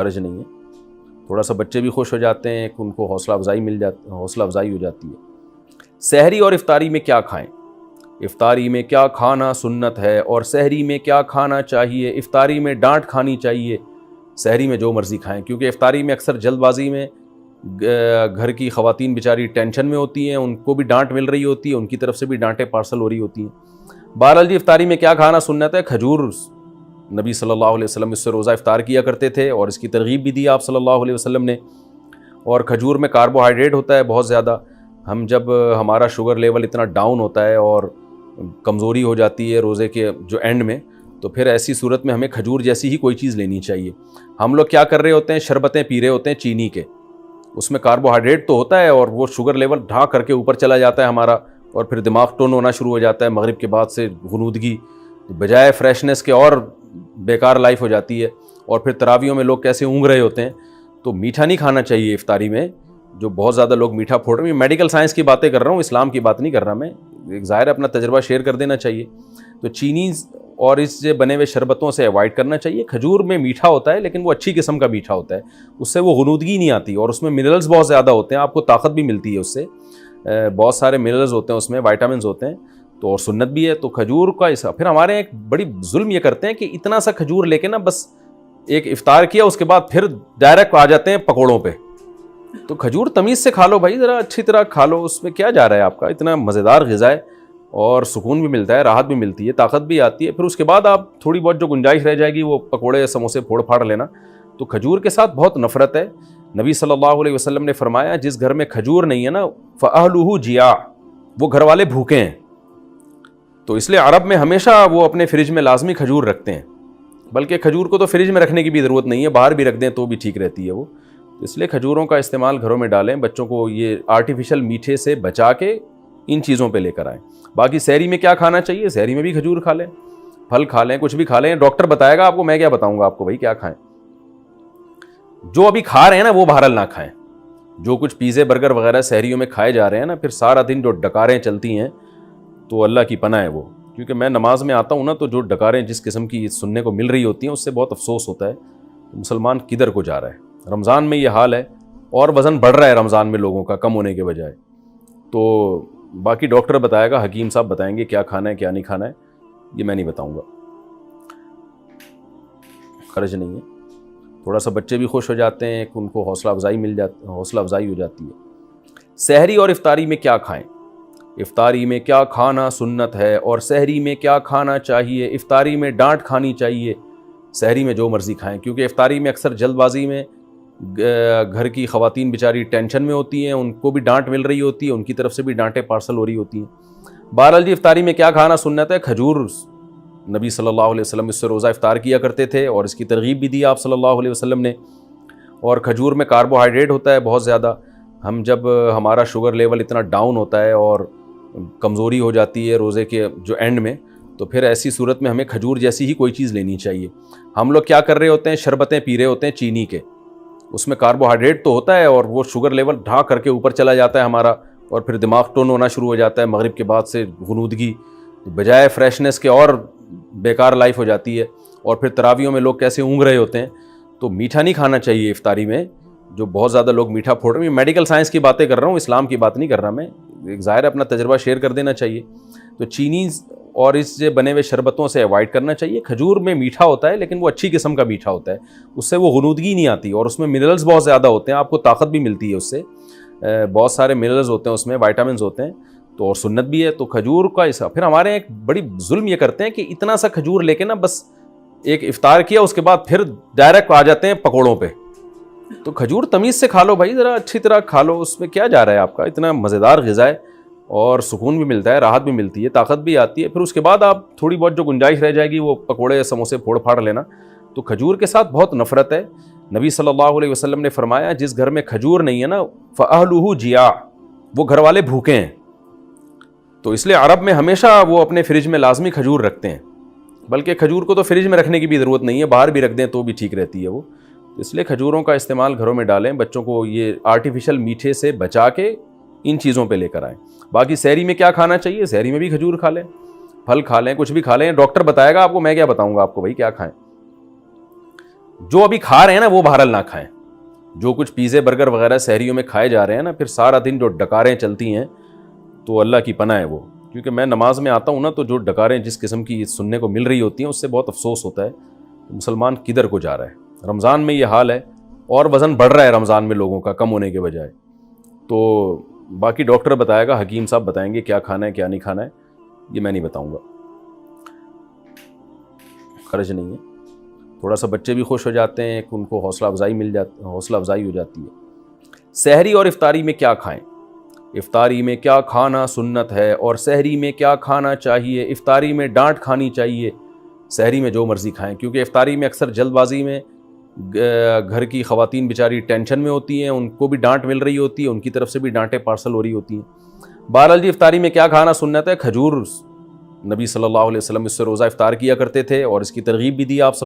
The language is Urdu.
حرج نہیں ہے، تھوڑا سا بچے بھی خوش ہو جاتے ہیں، ان کو حوصلہ افزائی ہو جاتی ہے۔ سحری اور افطاری میں کیا کھائیں؟ افطاری میں کیا کھانا سنت ہے اور سحری میں کیا کھانا چاہیے؟ افطاری میں ڈانٹ کھانی چاہیے، سحری میں جو مرضی کھائیں، کیونکہ افطاری میں اکثر جلد بازی میں گھر کی خواتین بیچاری ٹینشن میں ہوتی ہیں، ان کو بھی ڈانٹ مل رہی ہوتی ہے، ان کی طرف سے بھی ڈانٹیں پارسل ہو رہی ہوتی ہیں۔ بہرحال جی افطاری میں کیا کھانا سنت ہے؟ کھجور، نبی صلی اللہ علیہ وسلم اس سے روزہ افطار کیا کرتے تھے اور اس کی ترغیب بھی دی آپ صلی اللہ علیہ وسلم نے۔ اور کھجور میں کاربوہائیڈریٹ ہوتا ہے بہت زیادہ، ہم جب ہمارا شوگر لیول اتنا ڈاؤن ہوتا ہے اور کمزوری ہو جاتی ہے روزے کے جو اینڈ میں، تو پھر ایسی صورت میں ہمیں کھجور جیسی ہی کوئی چیز لینی چاہیے۔ ہم لوگ کیا کر رہے ہوتے ہیں؟ شربتیں پی رہے ہوتے ہیں چینی کے، اس میں کاربوہائیڈریٹ تو ہوتا ہے اور وہ شوگر لیول ڈھا کر کے اوپر چلا جاتا ہے ہمارا، اور پھر دماغ ٹون ہونا شروع ہو جاتا ہے، مغرب کے بعد سے غنودگی بجائے فریشنس کے اور بیکار لائف ہو جاتی ہے، اور پھر تراویحوں میں لوگ کیسے اونگ رہے ہوتے ہیں۔ تو میٹھا نہیں کھانا چاہیے افطاری میں، جو بہت زیادہ لوگ میٹھا پھوڑ رہے ہیں۔ میڈیکل سائنس کی باتیں کر رہا ہوں، اسلام کی بات نہیں کر رہا میں، ایک ظاہر اپنا تجربہ شیئر کر دینا چاہیے۔ تو چینی اور اس سے بنے ہوئے شربتوں سے اوائڈ کرنا چاہیے۔ کھجور میں میٹھا ہوتا ہے لیکن وہ اچھی قسم کا میٹھا ہوتا ہے، اس سے وہ غنودگی نہیں آتی، اور اس میں منرلز بہت زیادہ ہوتے ہیں، آپ کو طاقت بھی ملتی ہے اس سے، بہت سارے منرلز ہوتے ہیں اس میں، وائٹامنز ہوتے ہیں، تو اور سنت بھی ہے۔ تو کھجور کا پھر ہمارے ایک بڑی ظلم یہ کرتے ہیں کہ اتنا سا کھجور لے کے نا بس ایک افطار کیا، اس کے بعد پھر ڈائریکٹ آ جاتے ہیں پکوڑوں پہ۔ تو کھجور تمیز سے کھا لو بھائی، ذرا اچھی طرح کھا لو، اس میں کیا جا رہا ہے آپ کا، اتنا مزیدار غذا ہے اور سکون بھی ملتا ہے، راحت بھی ملتی ہے، طاقت بھی آتی ہے۔ پھر اس کے بعد آپ تھوڑی بہت جو گنجائش رہ جائے گی وہ پکوڑے سموسے پھوڑ پھاڑ لینا۔ تو کھجور کے ساتھ بہت نفرت ہے۔ نبی صلی اللہ علیہ وسلم نے فرمایا جس گھر میں کھجور نہیں ہے نا فَأَهْلُهُ جِيَاعٌ، وہ گھر والے بھوکے ہیں۔ تو اس لیے عرب میں ہمیشہ وہ اپنے فریج میں لازمی کھجور رکھتے ہیں، بلکہ کھجور کو تو فریج میں رکھنے کی بھی ضرورت نہیں ہے، باہر بھی رکھ دیں تو بھی ٹھیک رہتی ہے وہ۔ اس لیے کھجوروں کا استعمال گھروں میں ڈالیں، بچوں کو یہ آرٹیفیشل میٹھے سے بچا کے ان چیزوں پہ لے کر آئیں۔ باقی سحری میں کیا کھانا چاہیے؟ سحری میں بھی کھجور کھا لیں، پھل کھا لیں، کچھ بھی کھا لیں، ڈاکٹر بتائے گا آپ کو، میں کیا بتاؤں گا آپ کو بھائی کیا کھائیں۔ جو ابھی کھا رہے ہیں نا وہ بہرحال نہ کھائیں، جو کچھ پیزے برگر وغیرہ سحریوں میں کھائے جا رہے ہیں نا، پھر سارا دن جو ڈکاریں چلتی ہیں تو اللہ کی پناہ ہے وہ، کیونکہ میں نماز میں آتا ہوں نا تو جو ڈکاریں جس قسم کی سننے کو مل رہی ہوتی ہیں اس سے بہت افسوس ہوتا ہے، مسلمان کدھر کو جا رہا ہے۔ رمضان میں یہ حال ہے، اور وزن بڑھ رہا ہے رمضان میں لوگوں کا کم ہونے کے بجائے۔ تو باقی ڈاکٹر بتائے گا، حکیم صاحب بتائیں گے کیا کھانا ہے کیا نہیں کھانا ہے، یہ میں نہیں بتاؤں گا، حرج نہیں ہے، تھوڑا سا بچے بھی خوش ہو جاتے ہیں، ان کو حوصلہ افزائی ہو جاتی ہے۔ سحری اور افطاری میں کیا کھائیں؟ افطاری میں کیا کھانا سنت ہے اور سحری میں کیا کھانا چاہیے؟ افطاری میں ڈانٹ کھانی چاہیے، سحری میں جو مرضی کھائیں، کیونکہ افطاری میں اکثر جلد بازی میں گھر کی خواتین بیچاری ٹینشن میں ہوتی ہیں، ان کو بھی ڈانٹ مل رہی ہوتی ہے، ان کی طرف سے بھی ڈانٹیں پارسل ہو رہی ہوتی ہیں۔ بہرحال جی افطاری میں کیا کھانا سنت ہے؟ کھجور، نبی صلی اللہ علیہ وسلم اس سے روزہ افطار کیا کرتے تھے اور اس کی ترغیب بھی دی آپ صلی اللہ علیہ وسلم نے۔ اور کھجور میں کاربوہائیڈریٹ ہوتا ہے بہت زیادہ، ہم جب ہمارا شوگر لیول اتنا ڈاؤن ہوتا ہے اور کمزوری ہو جاتی ہے روزے کے جو اینڈ میں، تو پھر ایسی صورت میں ہمیں کھجور جیسی ہی کوئی چیز لینی چاہیے۔ ہم لوگ کیا کر رہے ہوتے ہیں؟ شربتیں پی رہے ہوتے ہیں چینی کے، اس میں کاربوہائیڈریٹ تو ہوتا ہے اور وہ شوگر لیول ڈھا کر کے اوپر چلا جاتا ہے ہمارا، اور پھر دماغ ٹون ہونا شروع ہو جاتا ہے، مغرب کے بعد سے غنودگی بجائے فریشنس کے اور بیکار لائف ہو جاتی ہے، اور پھر تراویحوں میں لوگ کیسے اونگ رہے ہوتے ہیں۔ تو میٹھا نہیں کھانا چاہیے افطاری میں، جو بہت زیادہ لوگ میٹھا پھوڑ رہے ہیں۔ میڈیکل سائنس کی باتیں کر رہا ہوں، اسلام کی بات نہیں کر رہا میں، ایک ظاہر اپنا تجربہ شیئر کر دینا چاہیے۔ تو چینی اور اس سے بنے ہوئے شربتوں سے اوائڈ کرنا چاہیے۔ کھجور میں میٹھا ہوتا ہے لیکن وہ اچھی قسم کا میٹھا ہوتا ہے، اس سے وہ غنودگی نہیں آتی، اور اس میں منرلز بہت زیادہ ہوتے ہیں، آپ کو طاقت بھی ملتی ہے اس سے، بہت سارے منرلز ہوتے ہیں اس میں، وائٹامنز ہوتے ہیں، تو اور سنت بھی ہے۔ تو کھجور کا پھر ہمارے ایک بڑی ظلم یہ کرتے ہیں کہ اتنا سا کھجور لے کے نا بس ایک افطار کیا، اس کے بعد پھر ڈائریکٹ آ جاتے ہیں پکوڑوں پہ۔ تو کھجور تمیز سے کھا لو بھائی، ذرا اچھی طرح کھا لو، اس میں کیا جا رہا ہے آپ کا، اتنا مزیدار غذا ہے اور سکون بھی ملتا ہے، راحت بھی ملتی ہے، طاقت بھی آتی ہے۔ پھر اس کے بعد آپ تھوڑی بہت جو گنجائش رہ جائے گی وہ پکوڑے سموسے پھوڑ پھاڑ لینا۔ تو کھجور کے ساتھ بہت نفرت ہے۔ نبی صلی اللہ علیہ وسلم نے فرمایا جس گھر میں کھجور نہیں ہے نا فَأَهْلُهُ جِيَاعٌ، وہ گھر والے بھوکے ہیں۔ تو اس لیے عرب میں ہمیشہ وہ اپنے فریج میں لازمی کھجور رکھتے ہیں، بلکہ کھجور کو تو فریج میں رکھنے کی بھی ضرورت نہیں ہے، باہر بھی رکھ دیں تو بھی ٹھیک رہتی ہے وہ۔ اس لیے کھجوروں کا استعمال گھروں میں ڈالیں، بچوں کو یہ آرٹیفیشل میٹھے سے بچا کے ان چیزوں پہ لے کر آئیں۔ باقی سحری میں کیا کھانا چاہیے؟ سحری میں بھی کھجور کھا لیں، پھل کھا لیں، کچھ بھی کھا لیں، ڈاکٹر بتائے گا آپ کو، میں کیا بتاؤں گا آپ کو بھائی کیا کھائیں۔ جو ابھی کھا رہے ہیں نا وہ بہرحال نہ کھائیں. جو کچھ پیزے برگر وغیرہ سحریوں میں کھائے جا رہے ہیں نا، پھر سارا دن جو ڈکاریں چلتی ہیں تو اللہ کی پناہ ہے وہ. کیونکہ میں نماز میں آتا ہوں نا، تو جو ڈکاریں جس قسم کی سننے کو مل رہی ہوتی ہیں اس سے بہت افسوس ہوتا ہے کہ مسلمان کدھر کو جا رہا ہے. رمضان میں یہ حال ہے، اور وزن بڑھ رہا ہے رمضان میں لوگوں کا کم ہونے کے بجائے. تو باقی ڈاکٹر بتائے گا، حکیم صاحب بتائیں گے کیا کھانا ہے کیا نہیں کھانا ہے، یہ میں نہیں بتاؤں گا. خرچ نہیں ہے. تھوڑا سا بچے بھی خوش ہو جاتے ہیں، ان کو حوصلہ افزائی ہو جاتی ہے. سحری اور افطاری میں کیا کھائیں؟ افطاری میں کیا کھانا سنت ہے اور سحری میں کیا کھانا چاہیے؟ افطاری میں ڈانٹ کھانی چاہیے، سحری میں جو مرضی کھائیں. کیونکہ افطاری میں اکثر جلد بازی میں گھر کی خواتین بیچاری ٹینشن میں ہوتی ہیں، ان کو بھی ڈانٹ مل رہی ہوتی ہے، ان کی طرف سے بھی ڈانٹیں پارسل ہو رہی ہوتی ہیں. بہرحال جی افطاری میں کیا کھانا سنت ہے؟ کھجور، نبی صلی اللہ علیہ وسلم اس سے روزہ افطار کیا کرتے تھے اور اس کی ترغیب بھی دی آپ